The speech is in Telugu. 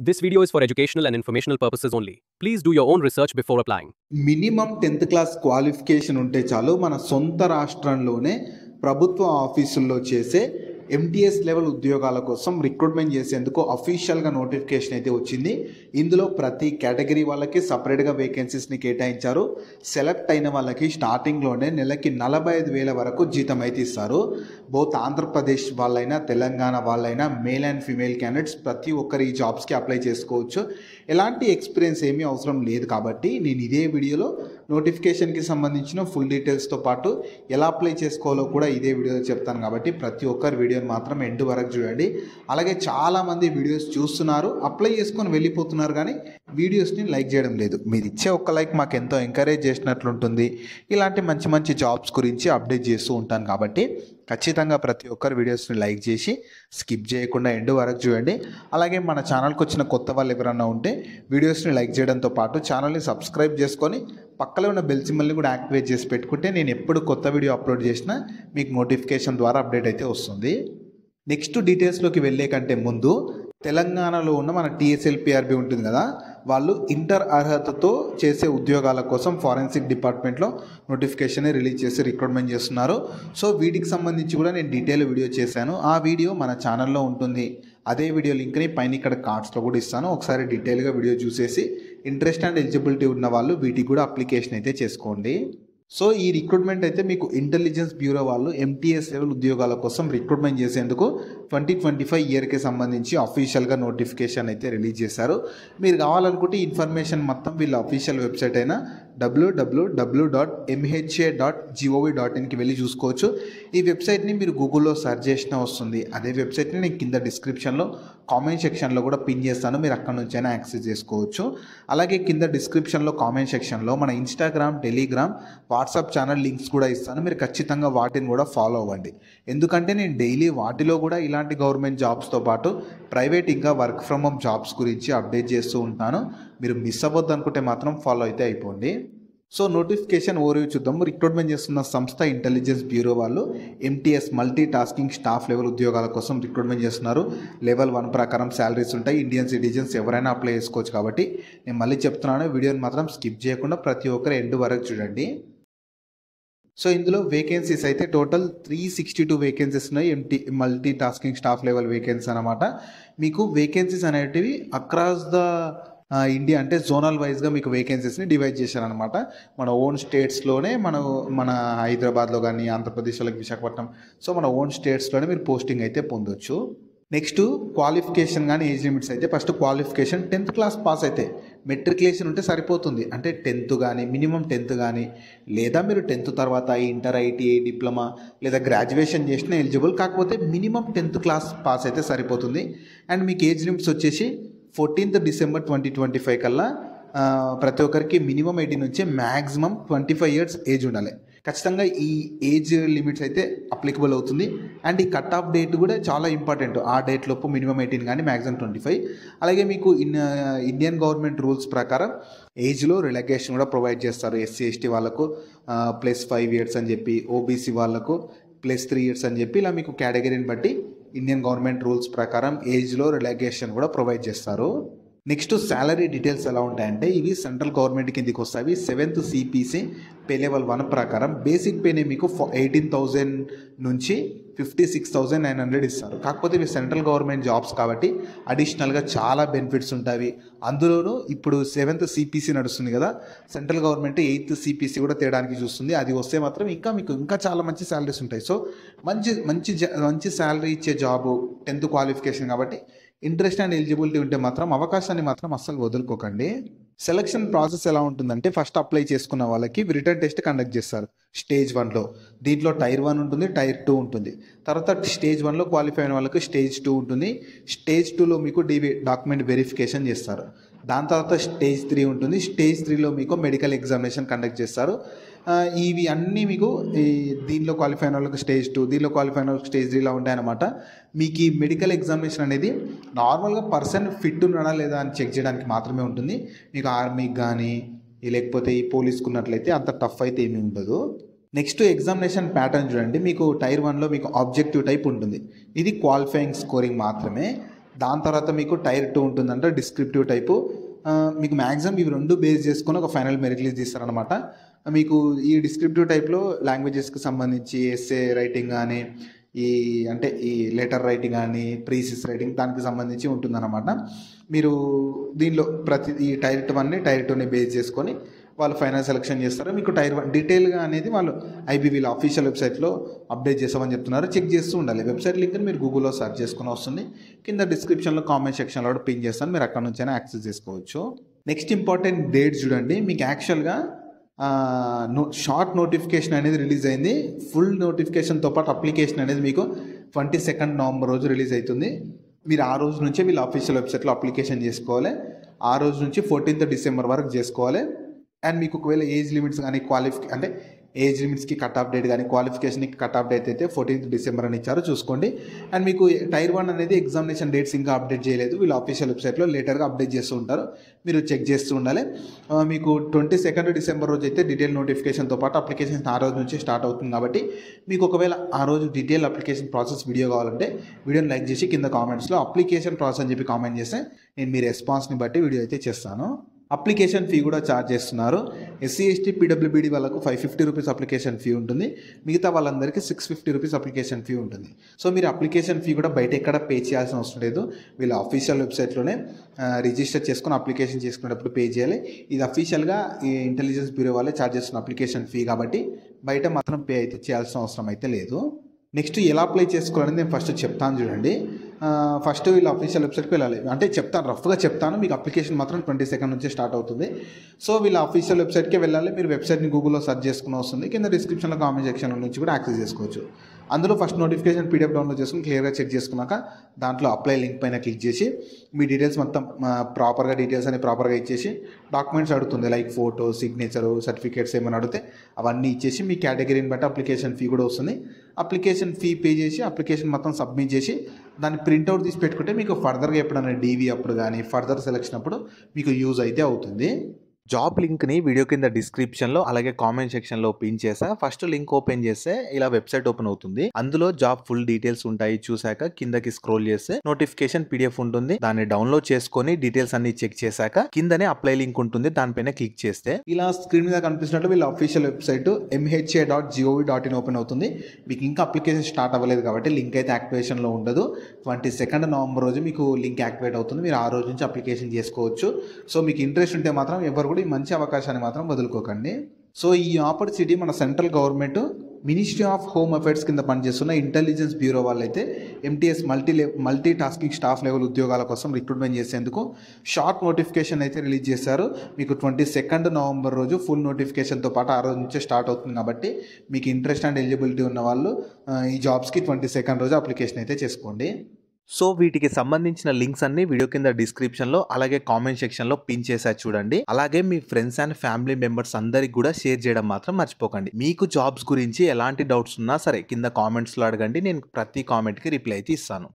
This video is for educational and informational purposes only. Please do your own research before applying. Minimum 10th class qualification ఉంటే చాలు మన సొంత రాష్ట్రంలోనే ప్రభుత్వ ఆఫీసుల్లో చేసే ఎంటీఎస్ లెవెల్ ఉద్యోగాల కోసం రిక్రూట్మెంట్ చేసేందుకు అఫీషియల్గా నోటిఫికేషన్ అయితే వచ్చింది. ఇందులో ప్రతి కేటగిరీ వాళ్ళకి సపరేట్గా వేకెన్సీస్ని కేటాయించారు. సెలెక్ట్ అయిన వాళ్ళకి స్టార్టింగ్లోనే నెలకి 45,000 వరకు జీతం అయితే ఇస్తారు. బోత్ ఆంధ్రప్రదేశ్ వాళ్ళైనా తెలంగాణ వాళ్ళైనా మేల్ అండ్ ఫీమేల్ క్యాండిడేట్స్ ప్రతి ఒక్కరు ఈ జాబ్స్కి అప్లై చేసుకోవచ్చు. ఎలాంటి ఎక్స్పీరియన్స్ ఏమీ అవసరం లేదు కాబట్టి నేను ఇదే వీడియోలో నోటిఫికేషన్కి సంబంధించిన ఫుల్ డీటెయిల్స్తో పాటు ఎలా అప్లై చేసుకోవాలో కూడా ఇదే వీడియోలో చెప్తాను. కాబట్టి ప్రతి ఒక్కరు వీడియోని మాత్రం ఎండ్ వరకు చూడండి. అలాగే చాలామంది వీడియోస్ చూస్తున్నారు, అప్లై చేసుకొని వెళ్ళిపోతున్నారు, కానీ వీడియోస్ని లైక్ చేయడం లేదు. మీరు ఇచ్చే ఒక్క లైక్ మాకు ఎంతో ఎంకరేజ్ చేసినట్లుంటుంది. ఇలాంటి మంచి మంచి జాబ్స్ గురించి అప్డేట్ చేస్తూ ఉంటాను. కాబట్టి ఖచ్చితంగా ప్రతి ఒక్కరు వీడియోస్ని లైక్ చేసి స్కిప్ చేయకుండా ఎండ్ వరకు చూడండి. అలాగే మన ఛానల్కి వచ్చిన కొత్త వాళ్ళు ఎవరైనా ఉంటే వీడియోస్ని లైక్ చేయడంతో పాటు ఛానల్ని సబ్స్క్రైబ్ చేసుకొని పక్కలో ఉన్న బెల్ సింబల్ని కూడా యాక్టివేట్ చేసి పెట్టుకుంటే నేను ఎప్పుడు కొత్త వీడియో అప్లోడ్ చేసినా మీకు నోటిఫికేషన్ ద్వారా అప్డేట్ అయితే వస్తుంది. నెక్స్ట్ డీటెయిల్స్లోకి వెళ్ళే కంటే ముందు తెలంగాణలో ఉన్న మన టీఎస్ఎల్పిఆర్బి ఉంటుంది కదా, వాళ్ళు ఇంటర్ అర్హతతో చేసే ఉద్యోగాల కోసం ఫారెన్సిక్ డిపార్ట్మెంట్లో నోటిఫికేషన్ రిలీజ్ చేసి రిక్రూట్మెంట్ చేస్తున్నారు. సో వీటికి సంబంధించి కూడా నేను డీటెయిల్ వీడియో చేశాను. ఆ వీడియో మన ఛానల్లో ఉంటుంది. అదే వీడియో లింక్ని పైన ఇక్కడ కార్డ్స్లో కూడా ఇస్తాను. ఒకసారి డీటెయిల్గా వీడియో చూసేసి ఇంట్రెస్ట్ అండ్ ఎలిజిబిలిటీ ఉన్న వాళ్ళు వీటికి కూడా అప్లికేషన్ అయితే చేసుకోండి. సో ఈ రిక్రూట్మెంట్ అయితే మీకు ఇంటెలిజెన్స్ బ్యూరో వాళ్ళు ఎంటీఎస్ లెవెల్ ఉద్యోగాల కోసం రిక్రూట్మెంట్ చేసేందుకు 2025 ఇయర్కి సంబంధించి అఫీషియల్గా నోటిఫికేషన్ అయితే రిలీజ్ చేశారు. మీరు కావాలనుకుంటే ఇన్ఫర్మేషన్ మొత్తం వీళ్ళ అఫీషియల్ వెబ్సైట్ అయిన www.mha.gov.inకి వెళ్ళి చూసుకోవచ్చు. ఈ వెబ్సైట్ని మీరు గూగుల్లో సెర్చ్ చేసినా వస్తుంది. అదే వెబ్సైట్ని నేను కింద డిస్క్రిప్షన్లో కామెంట్ సెక్షన్లో కూడా పిన్ చేస్తాను, మీరు అక్కడ నుంచి అయినా యాక్సెస్ చేసుకోవచ్చు. అలాగే కింద డిస్క్రిప్షన్లో కామెంట్ సెక్షన్లో మన Instagram, Telegram, WhatsApp channel links కూడా ఇస్తాను. మీరు ఖచ్చితంగా వాటిని కూడా ఫాలో అవ్వండి. ఎందుకంటే నేను డైలీ వాటిలో కూడా ఇలాంటి గవర్నమెంట్ జాబ్స్తో పాటు ప్రైవేట్ ఇంకా వర్క్ ఫ్రమ్ హోమ్ జాబ్స్ గురించి అప్డేట్ చేస్తూ ఉంటాను. మీరు మిస్ అవ్వద్దు అనుకుంటే మాత్రం ఫాలో అయితే అయిపోండి. సో నోటిఫికేషన్ ఓవర్వ్యూ చూద్దాము. రిక్రూట్మెంట్ చేస్తున్న సంస్థ ఇంటెలిజెన్స్ బ్యూరో వాళ్ళు MTS multi tasking staff level ఉద్యోగాల కోసం రిక్రూట్మెంట్ చేస్తున్నారు. లెవెల్ 1 ప్రకారం శాలరీస్ ఉంటాయి. ఇండియన్ సిటిజన్స్ ఎవరైనా అప్లై చేసుకోవచ్చు. కాబట్టి నేను మళ్ళీ చెప్తున్నాను, వీడియోని మాత్రం స్కిప్ చేయకుండా ప్రతి ఒక్కరు ఎండ్ వరకు చూడండి. సో ఇందులో వేకెన్సీస్ అయితే టోటల్ 362 వేకెన్సీస్ ఉన్నాయి. Multi tasking staff level vacancy అనమాట. మీకు వేకెన్సీస్ అనేటివి అక్రాస్ ద ఇండియా అంటే జోనల్ వైజ్గా మీకు వేకెన్సీస్ని డివైడ్ చేశారనమాట. మన ఓన్ స్టేట్స్లోనే మన హైదరాబాద్లో కానీ ఆంధ్రప్రదేశ్లో విశాఖపట్నం, సో మన ఓన్ స్టేట్స్లోనే మీరు పోస్టింగ్ అయితే పొందొచ్చు. నెక్స్ట్ క్వాలిఫికేషన్ కానీ ఏజ్ లిమిట్స్ అయితే first qualification 10th class pass అయితే మెట్రికులేషన్ ఉంటే సరిపోతుంది. అంటే 10th కానీ మినిమం 10th కానీ, లేదా మీరు 10th తర్వాత ఇంటర్, ఐటీఐ, డిప్లొమా లేదా గ్రాడ్యుయేషన్ చేసినా ఎలిజిబుల్. కాకపోతే మినిమం 10th క్లాస్ పాస్ అయితే సరిపోతుంది. అండ్ మీకు ఏజ్ లిమిట్స్ వచ్చేసి 14th డిసెంబర్ 2025 కల్లా ప్రతి ఒక్కరికి మినిమం 18 నుంచి మ్యాక్సిమం 25 ఇయర్స్ ఏజ్ ఉండాలి. ఖచ్చితంగా ఈ ఏజ్ లిమిట్స్ అయితే అప్లికబుల్ అవుతుంది. అండ్ ఈ కట్ ఆఫ్ డేట్ కూడా చాలా ఇంపార్టెంట్. ఆ డేట్ లోపు మినిమం 18 కానీ మ్యాక్సిమం 25. అలాగే మీకు ఇండియన్ గవర్నమెంట్ రూల్స్ ప్రకారం ఏజ్లో రిలాక్సేషన్ కూడా ప్రొవైడ్ చేస్తారు. ఎస్సీ ఎస్టీ వాళ్ళకు +5 ఇయర్స్ అని చెప్పి, ఓబీసీ వాళ్ళకు +3 ఇయర్స్ అని చెప్పి, ఇలా మీకు కేటగిరీని బట్టి ఇండియన్ గవర్నమెంట్ రూల్స్ ప్రకారం ఏజ్లో రిలాక్సేషన్ కూడా ప్రొవైడ్ చేస్తారు. నెక్స్ట్ శాలరీ డీటెయిల్స్ ఎలా ఉంటాయంటే ఇవి సెంట్రల్ గవర్నమెంట్ కిందకి వస్తాయి. 7th CPC పే లెవెల్ 1 ప్రకారం బేసిక్ పేనే మీకు 18,000 నుంచి 56,900 ఇస్తారు. కాకపోతే ఇవి సెంట్రల్ గవర్నమెంట్ జాబ్స్ కాబట్టి అడిషనల్గా చాలా బెనిఫిట్స్ ఉంటాయి. అందులోనూ ఇప్పుడు 7th CPC నడుస్తుంది కదా, సెంట్రల్ గవర్నమెంట్ 8th CPC కూడా తేడానికి చూస్తుంది. అది వస్తే మాత్రం మీకు ఇంకా చాలా మంచి శాలరీస్ ఉంటాయి. సో మంచి శాలరీ ఇచ్చే జాబు 10th క్వాలిఫికేషన్ కాబట్టి ఇంట్రెస్ట్ అండ్ ఎలిజిబిలిటీ ఉంటే మాత్రం అవకాశాన్ని మాత్రం అస్సలు వదులుకోకండి. సెలక్షన్ ప్రాసెస్ ఎలా ఉంటుందంటే ఫస్ట్ అప్లై చేసుకున్న వాళ్ళకి రిటర్న్ టెస్ట్ కండక్ట్ చేస్తారు స్టేజ్ 1లో. దీంట్లో టైర్ 1 ఉంటుంది, టైర్ 2 ఉంటుంది. తర్వాత స్టేజ్ 1లో క్వాలిఫై అయిన వాళ్ళకి స్టేజ్ 2 ఉంటుంది. స్టేజ్ 2లో మీకు డాక్యుమెంట్ వెరిఫికేషన్ చేస్తారు. దాని తర్వాత స్టేజ్ 3 ఉంటుంది. స్టేజ్ 3లో మీకు మెడికల్ ఎగ్జామినేషన్ కండక్ట్ చేస్తారు. ఇవి అన్నీ మీకు దీనిలో క్వాలిఫై అయిన వాళ్ళకి స్టేజ్ 2, దీనిలో క్వాలిఫై అయిన వాళ్ళకి స్టేజ్ 3 ఇలా ఉంటాయన్నమాట. మీకు ఈ మెడికల్ ఎగ్జామినేషన్ అనేది నార్మల్గా పర్సన్ ఫిట్ ఉన్నాడా లేదా అని చెక్ చేయడానికి మాత్రమే ఉంటుంది. మీకు ఆర్మీకి కానీ లేకపోతే ఈ పోలీస్కి ఉన్నట్లయితే అంత టఫ్ అయితే ఏమీ ఉండదు. నెక్స్ట్ ఎగ్జామినేషన్ ప్యాటర్న్ చూడండి. మీకు టైర్ 1లో మీకు ఆబ్జెక్టివ్ టైప్ ఉంటుంది. ఇది క్వాలిఫైయింగ్ స్కోరింగ్ మాత్రమే. దాని తర్వాత మీకు టైర్ 2 ఉంటుందంటే డిస్క్రిప్టివ్ టైపు. మీకు మ్యాక్సిమం ఇవి 2 బేస్ చేసుకొని ఒక ఫైనల్ మెరిట్ లిస్ట్ తీస్తారనమాట. మీకు ఈ డిస్క్రిప్టివ్ టైప్లో లాంగ్వేజెస్కి సంబంధించి ఎస్సే రైటింగ్ కానీ ఈ లెటర్ రైటింగ్ కానీ ప్రీసిస్ రైటింగ్ దానికి సంబంధించి ఉంటుందన్నమాట. మీరు దీనిలో ఈ టైర్ 1ని టైర్ 2ని బేస్ చేసుకొని వాళ్ళు ఫైనల్ సెలెక్షన్ చేస్తారు. మీకు టైర్ 1 డీటెయిల్గా అనేది వాళ్ళు ఐబీవీల అఫీషియల్ వెబ్సైట్లో అప్డేట్ చేస్తామని చెప్తున్నారు. చెక్ చేస్తూ ఉండాలి. వెబ్సైట్ లింక్ని మీరు గూగుల్లో సెర్చ్ చేసుకుని వస్తుంది. కింద డిస్క్రిప్షన్లో కామెంట్ సెక్షన్లో కూడా పిన్ చేస్తాను, మీరు అక్కడ నుంచైనా యాక్సెస్ చేసుకోవచ్చు. నెక్స్ట్ ఇంపార్టెంట్ డేట్స్ చూడండి. మీకు యాక్చువల్గా షార్ట్ నోటిఫికేషన్ అనేది రిలీజ్ అయింది. ఫుల్ నోటిఫికేషన్తో పాటు అప్లికేషన్ అనేది మీకు 22 నవంబర్ రోజు రిలీజ్ అవుతుంది. మీరు ఆ రోజు నుంచే వీళ్ళ అఫీషియల్ వెబ్సైట్లో అప్లికేషన్ చేసుకోవాలి. ఆ రోజు నుంచి 14th డిసెంబర్ వరకు చేసుకోవాలి. అండ్ మీకు ఒకవేళ ఏజ్ లిమిట్స్ కానీ ఏజ్ లిమిట్స్కి కట్ ఆఫ్ డేట్ కానీ క్వాలిఫికేషన్కి కట్ ఆఫ్ డేట్ అయితే 14th డిసెంబర్ అని ఇచ్చారు, చూసుకోండి. అండ్ మీకు టైర్ 1 అనేది ఎగ్జామినేషన్ డేట్స్ ఇంకా అప్డేట్ చేయలేదు. వీళ్ళు అఫీషియల్ వెబ్సైట్లో లేటర్గా అప్డేట్ చేస్తూ ఉంటారు, మీరు చెక్ చేస్తూ ఉండాలి. మీకు 22 డిసెంబర్ రోజు అయితే డీటెయిల్ నోటిఫికేషన్తో పాటు అప్లికేషన్ ఆ రోజు నుంచి స్టార్ట్ అవుతుంది. కాబట్టి మీకు ఒకవేళ ఆ రోజు డీటెయిల్ అప్లికేషన్ ప్రాసెస్ వీడియో కావాలంటే వీడియోని లైక్ చేసి కింద కామెంట్స్లో అప్లికేషన్ ప్రాసెస్ అని చెప్పి కామెంట్ చేస్తే నేను మీ రెస్పాన్స్ని బట్టి వీడియో అయితే చేస్తాను. అప్లికేషన్ ఫీ కూడా ఛార్జ్ చేస్తున్నారు. ఎస్సీ ఎస్టీ పీడబ్ల్యూబీడీ వాళ్ళకు 550 రూపీస్ అప్లికేషన్ ఫీ ఉంటుంది. మిగతా వాళ్ళందరికీ 650 రూపీస్ అప్లికేషన్ ఫీ ఉంటుంది. సో మీరు అప్లికేషన్ ఫీ కూడా బయట ఎక్కడ పే చేయాల్సిన అవసరం లేదు. వీళ్ళ అఫీషియల్ వెబ్సైట్లోనే రిజిస్టర్ చేసుకొని అప్లికేషన్ చేసుకునేటప్పుడు పే చేయాలి. ఇది అఫీషియల్గా ఈ ఇంటెలిజెన్స్ బ్యూరో వాళ్ళే ఛార్జ్ చేస్తున్న అప్లికేషన్ ఫీ కాబట్టి బయట మాత్రం పే అయితే చేయాల్సిన అవసరం అయితే లేదు. నెక్స్ట్ ఎలా అప్లై చేసుకోవాలని నేను ఫస్ట్ చెప్తాను చూడండి. ఫస్ట్ వీళ్ళ అఫీషియల్ వెబ్సైట్కి వెళ్ళాలి. అంటే చెప్తాను, రఫ్గా చెప్తాను. మీకు అప్లికేషన్ మాత్రం 22 నుంచే స్టార్ట్ అవుతుంది. సో వీళ్ళ అఫీషియల్ వెబ్సైట్కే వెళ్ళాలి. మీరు వెబ్సైట్ని గూగుల్లో సెర్చ్ చేసుకుని వస్తుంది. కింద డిస్క్రిప్షన్లో కామెంట్ సెక్షన్ నుంచి కూడా యాక్సెస్ చేసుకోవచ్చు. అందులో ఫస్ట్ నోటిఫికేషన్ పీడిఎఫ్ డౌన్లోడ్ చేసుకుని క్లియర్గా చెక్ చేసుకున్నాక దాంట్లో అప్లై లింక్ పైన క్లిక్ చేసి మీ డీటెయిల్స్ మొత్తం డీటెయిల్స్ అని ప్రాపర్గా ఇచ్చేసి డాక్యుమెంట్స్ అడుగుతుంది. లైక్ ఫోటో, సిగ్నేచరు, సర్టిఫికేట్స్ ఏమైనా అడిగితే అవన్నీ ఇచ్చేసి మీ కేటగిరీని బట్టి అప్లికేషన్ ఫీ కూడా వస్తుంది. అప్లికేషన్ ఫీ పే చేసి అప్లికేషన్ మొత్తం సబ్మిట్ చేసి దాన్ని ప్రింట్అవుట్ తీసి పెట్టుకుంటే మీకు ఫర్దర్గా ఎప్పుడైనా డీవీ అప్పుడు కానీ ఫర్దర్ సెలెక్షన్ అప్పుడు మీకు యూజ్ అయితే అవుతుంది. జాబ్ లింక్ని వీడియో కింద డిస్క్రిప్షన్లో అలాగే కామెంట్ సెక్షన్లో పిన్ చేసా. ఫస్ట్ లింక్ ఓపెన్ చేస్తే ఇలా వెబ్సైట్ ఓపెన్ అవుతుంది. అందులో జాబ్ ఫుల్ డీటెయిల్స్ ఉంటాయి. చూసాక కిందకి స్క్రోల్ చేస్తే నోటిఫికేషన్ పీడిఎఫ్ ఉంటుంది. దాన్ని డౌన్లోడ్ చేసుకొని డీటెయిల్స్ అన్ని చెక్ చేశాక కిందనే అప్లై లింక్ ఉంటుంది. దానిపైన క్లిక్ చేస్తే ఇలా స్క్రీన్ మీద కనిపిస్తున్నట్టు వీళ్ళ అఫీషియల్ వెబ్సైట్ mha.gov.in ఓపెన్ అవుతుంది. మీకు ఇంకా అప్లికేషన్ స్టార్ట్ అవ్వలేదు కాబట్టి లింక్ అయితే యాక్టివేషన్లో ఉండదు. 22 నవంబర్ రోజు మీకు లింక్ యాక్టివేట్ అవుతుంది. మీరు ఆ రోజు నుంచి అప్లికేషన్ చేసుకోవచ్చు. సో మీకు ఇంట్రెస్ట్ ఉంటే మాత్రం ఎవరు కూడా ఈ మంచి అవకాశాన్ని మాత్రం వదులుకోకండి. సో ఈ ఆపర్చునిటీ మన central government ministry of home affairs కింద పనిచేస్తున్న ఇంటెలిజెన్స్ బ్యూరో వాళ్ళైతే MTS multi tasking staff level ఉద్యోగాల కోసం రిక్రూట్మెంట్ చేసేందుకు షార్ట్ నోటిఫికేషన్ అయితే రిలీజ్ చేశారు. మీకు 22 నవంబర్ రోజు ఫుల్ నోటిఫికేషన్తో పాటు ఆ రోజు నుంచే స్టార్ట్ అవుతుంది. కాబట్టి మీకు ఇంట్రెస్ట్ అండ్ ఎలిజిబిలిటీ ఉన్న వాళ్ళు ఈ జాబ్స్కి 22 రోజు అప్లికేషన్ అయితే చేసుకోండి. సో వీటికి సంబంధించిన లింక్స్ అన్ని వీడియో కింద డిస్క్రిప్షన్లో అలాగే కామెంట్ సెక్షన్లో పిన్ చేసా చూడండి. అలాగే మీ ఫ్రెండ్స్ అండ్ ఫ్యామిలీ మెంబర్స్ అందరికి కూడా షేర్ చేయడం మాత్రం మర్చిపోకండి. మీకు జాబ్స్ గురించి ఎలాంటి డౌట్స్ ఉన్నా సరే కింద కామెంట్స్లో అడగండి. నేను ప్రతి కామెంట్కి రిప్లై అయితే ఇస్తాను.